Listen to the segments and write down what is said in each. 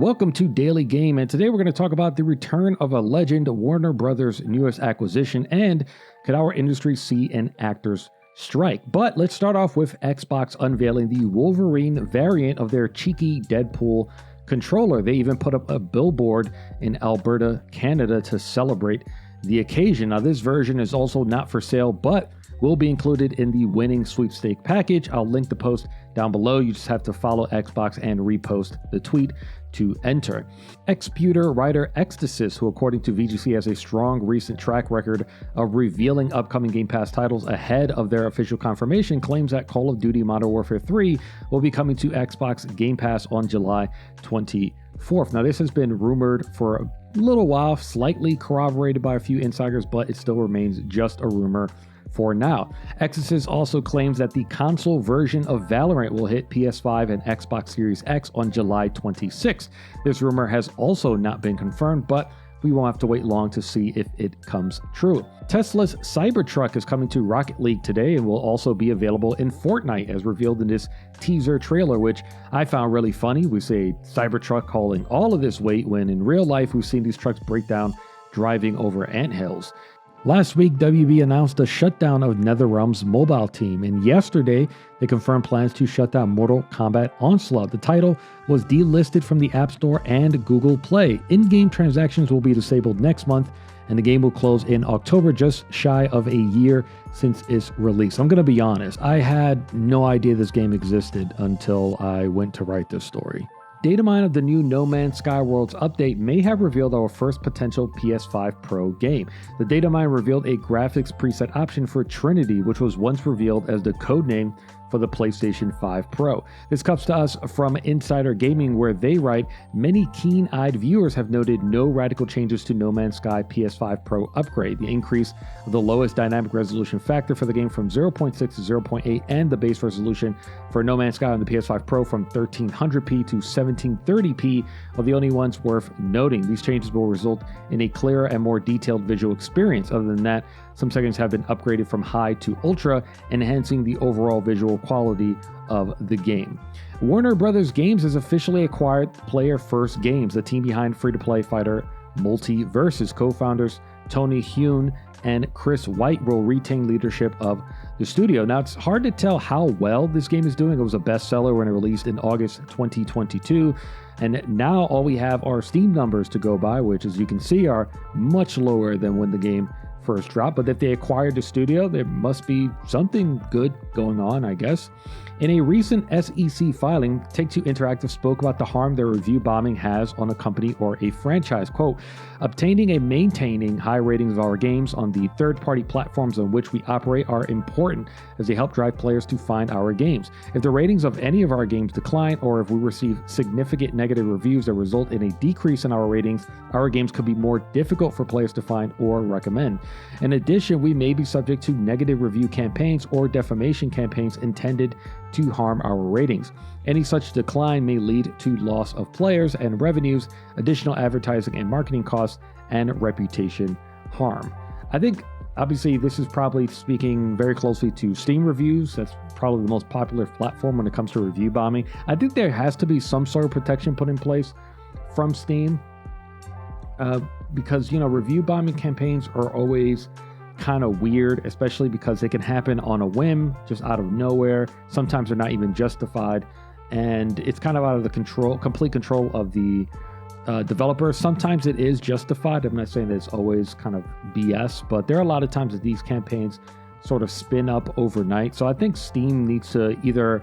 Welcome to Daily Game, and today we're going to talk about the return of a legend, Warner Brothers' newest acquisition, and could our industry see an actor's strike? But let's start off with Xbox unveiling the Wolverine variant of their cheeky Deadpool controller. They even put up a billboard in Alberta, Canada to celebrate the occasion. Now, this version is also not for sale, but will be included in the winning sweepstake package. I'll link the post down below. You just have to follow Xbox and repost the tweet to enter. Exputer writer Ecstasis, who according to VGC has a strong recent track record of revealing upcoming Game Pass titles ahead of their official confirmation, claims that Call of Duty Modern Warfare 3 will be coming to Xbox Game Pass on July 24th. Now, this has been rumored for a little while, slightly corroborated by a few insiders, but it still remains just a rumor for now. Exodus also claims that the console version of Valorant will hit PS5 and Xbox Series X on July 26th. This rumor has also not been confirmed, but we won't have to wait long to see if it comes true. Tesla's Cybertruck is coming to Rocket League today and will also be available in Fortnite, as revealed in this teaser trailer, which I found really funny. We say Cybertruck hauling all of this weight when in real life we've seen these trucks break down driving over anthills. Last week, WB announced a shutdown of NetherRealm's mobile team, and yesterday they confirmed plans to shut down Mortal Kombat Onslaught. The title was delisted from the App Store and Google Play. In-game transactions will be disabled next month, and the game will close in October, just shy of a year since its release. I'm going to be honest, I had no idea this game existed until I went to write this story. Datamine of the new No Man's Sky Worlds update may have revealed our first potential PS5 Pro game. The datamine revealed a graphics preset option for Trinity, which was once revealed as the codename for the PlayStation 5 Pro. This comes to us from Insider Gaming, where they write, many keen-eyed viewers have noted no radical changes to No Man's Sky PS5 Pro upgrade. The increase of the lowest dynamic resolution factor for the game from 0.6 to 0.8 and the base resolution for No Man's Sky on the PS5 Pro from 1300p to 1730p are the only ones worth noting. These changes will result in a clearer and more detailed visual experience. Other than that, some settings have been upgraded from high to ultra, enhancing the overall visual quality of the game. Warner Brothers Games has officially acquired Player First Games, the team behind free-to-play fighter Multiversus. Co-founders Tony Hune and Chris White will retain leadership of the studio. Now, it's hard to tell how well this game is doing. It was a bestseller when it released in August 2022, and now all we have are Steam numbers to go by, which, as you can see, are much lower than when the game first drop. But if they acquired the studio, there must be something good going on, I guess. In a recent SEC filing, Take-Two Interactive spoke about the harm their review bombing has on a company or a franchise. Quote, obtaining and maintaining high ratings of our games on the third-party platforms on which we operate are important as they help drive players to find our games. If the ratings of any of our games decline, or if we receive significant negative reviews that result in a decrease in our ratings, our games could be more difficult for players to find or recommend. In addition, we may be subject to negative review campaigns or defamation campaigns intended to harm our ratings. Any such decline may lead to loss of players and revenues, additional advertising and marketing costs, and reputation harm. I think, obviously, this is probably speaking very closely to Steam reviews. That's probably the most popular platform when it comes to review bombing. I think there has to be some sort of protection put in place from Steam because, review bombing campaigns are always kind of weird, especially because they can happen on a whim, just out of nowhere. Sometimes they're not even justified, and it's kind of out of the complete control of the developer. Sometimes it is justified. I'm not saying that it's always kind of BS, but there are a lot of times that these campaigns sort of spin up overnight. So I think Steam needs to either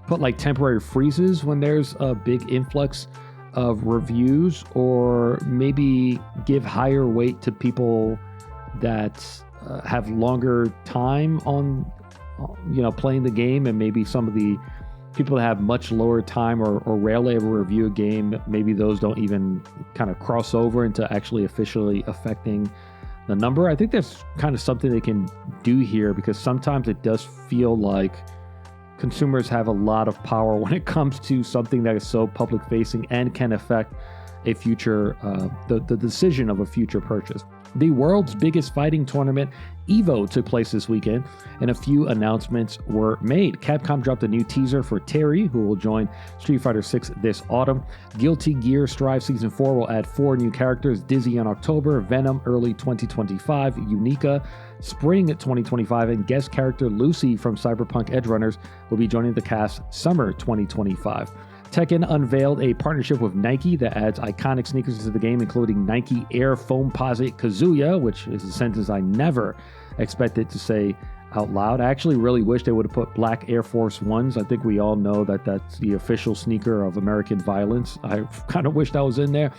put like temporary freezes when there's a big influx of reviews, or maybe give higher weight to people that have longer time on playing the game, and maybe some of the people that have much lower time or rarely ever review a game, maybe those don't even kind of cross over into actually officially affecting the number. I think that's kind of something they can do here, because sometimes it does feel like consumers have a lot of power when it comes to something that is so public facing and can affect a future the decision of a future purchase. The world's biggest fighting tournament, EVO, took place this weekend, and a few announcements were made. Capcom dropped a new teaser for Terry, who will join Street Fighter VI this autumn. Guilty Gear Strive Season 4 will add 4 new characters: Dizzy in October, Venom early 2025, Unica spring 2025, and guest character Lucy from Cyberpunk Edgerunners will be joining the cast summer 2025. Tekken unveiled a partnership with Nike that adds iconic sneakers to the game, including Nike Air Foamposite Kazuya, which is a sentence I never expected to say out loud. I actually really wish they would have put black Air Force Ones. I think we all know that that's the official sneaker of American violence. I kind of wish that was in there.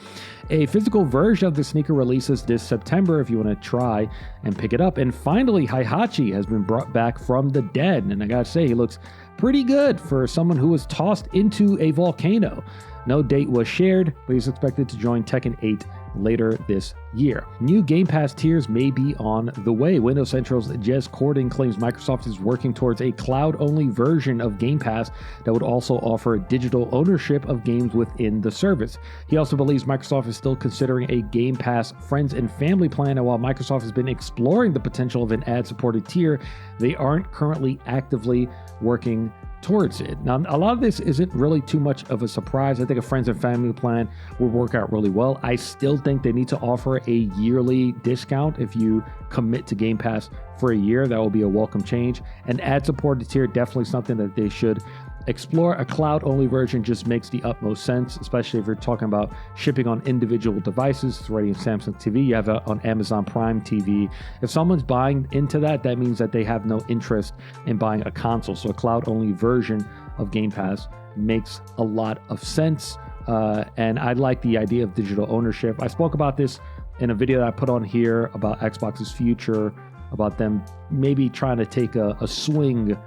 A physical version of the sneaker releases this September if you want to try and pick it up. And finally, Heihachi has been brought back from the dead. And I gotta say, he looks pretty good for someone who was tossed into a volcano. No date was shared, but he's expected to join Tekken 8 later this year. New Game Pass tiers may be on the way. Windows Central's Jez Corden claims Microsoft is working towards a cloud-only version of Game Pass that would also offer digital ownership of games within the service. He also believes Microsoft is still considering a Game Pass Friends and Family plan, and while Microsoft has been exploring the potential of an ad-supported tier, they aren't currently actively working towards it. Now, a lot of this isn't really too much of a surprise. I think a friends and family plan would work out really well. I still think they need to offer a yearly discount if you commit to Game Pass for a year. That will be a welcome change. An ad-supported tier, definitely something that they should explore. A cloud-only version just makes the utmost sense, especially if you're talking about shipping on individual devices. It's already in Samsung TV. You have it on Amazon Prime TV. If someone's buying into that, that means that they have no interest in buying a console. So a cloud-only version of Game Pass makes a lot of sense. And I like the idea of digital ownership. I spoke about this in a video that I put on here about Xbox's future, about them maybe trying to take a swing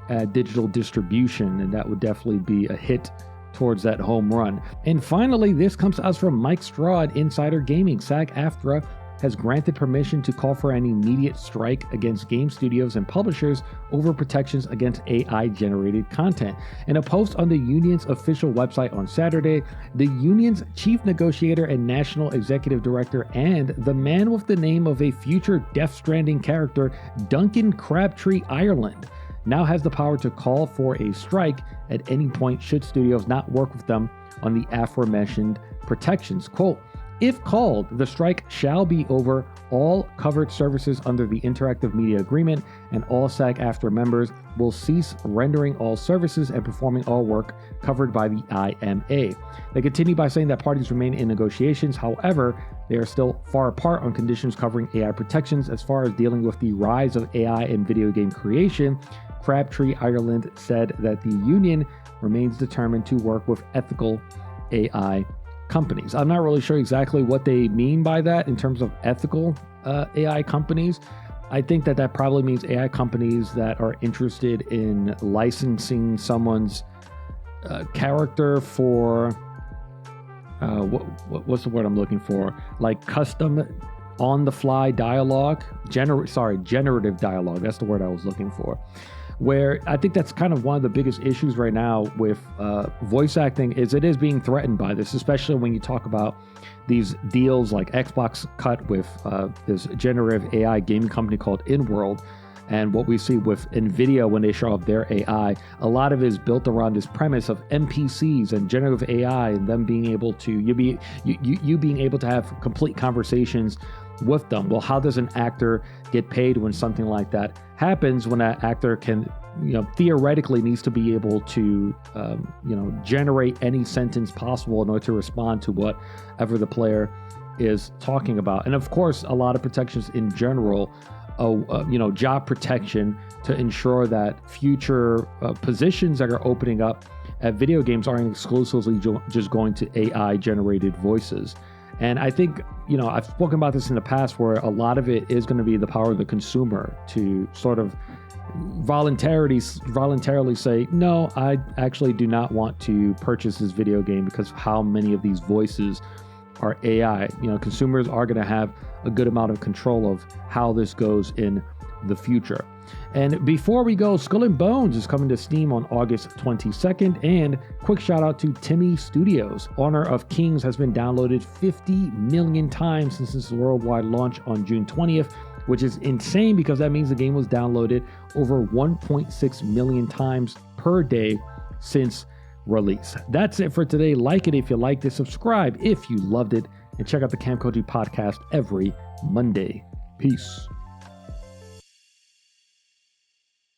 at digital distribution, and that would definitely be a hit towards that home run. And finally, this comes to us from Mike Straw at Insider Gaming. SAG-AFTRA has granted permission to call for an immediate strike against game studios and publishers over protections against AI-generated content. In a post on the union's official website on Saturday, the union's chief negotiator and national executive director, and the man with the name of a future Death Stranding character, Duncan Crabtree Ireland, now has the power to call for a strike at any point should studios not work with them on the aforementioned protections. Quote, "If called, the strike shall be over all covered services under the Interactive Media Agreement, and all SAG-AFTRA members will cease rendering all services and performing all work covered by the IMA." They continue by saying that parties remain in negotiations. However, they are still far apart on conditions covering AI protections. As far as dealing with the rise of AI in video game creation, Crabtree Ireland said that the union remains determined to work with ethical AI companies. I'm not really sure exactly what they mean by that in terms of ethical AI companies. I think that that probably means AI companies that are interested in licensing someone's character for what's the word I'm looking for? Like custom on-the-fly dialogue, generative dialogue. That's the word I was looking for. Where I think that's kind of one of the biggest issues right now with voice acting is it is being threatened by this, especially when you talk about these deals like Xbox cut with this generative AI gaming company called InWorld. And what we see with NVIDIA when they show off their AI, a lot of it is built around this premise of NPCs and generative AI and them being able to, you being able to have complete conversations with them. Well, how does an actor get paid when something like that happens, when that actor can, theoretically needs to be able to, generate any sentence possible in order to respond to whatever the player is talking about. And of course, a lot of protections in general, job protection to ensure that future positions that are opening up at video games aren't exclusively just going to AI generated voices. And I think, I've spoken about this in the past where a lot of it is going to be the power of the consumer to sort of voluntarily say, no, I actually do not want to purchase this video game because of how many of these voices are AI. Consumers are going to have a good amount of control of how this goes in the future. And before we go, Skull and Bones is coming to Steam on August 22nd. And quick shout out to Timmy Studios. Honor of Kings has been downloaded 50 million times since its worldwide launch on June 20th, which is insane because that means the game was downloaded over 1.6 million times per day since release. That's it for today. Like it if you liked it, subscribe if you loved it, and check out the Camcode podcast every Monday. Peace.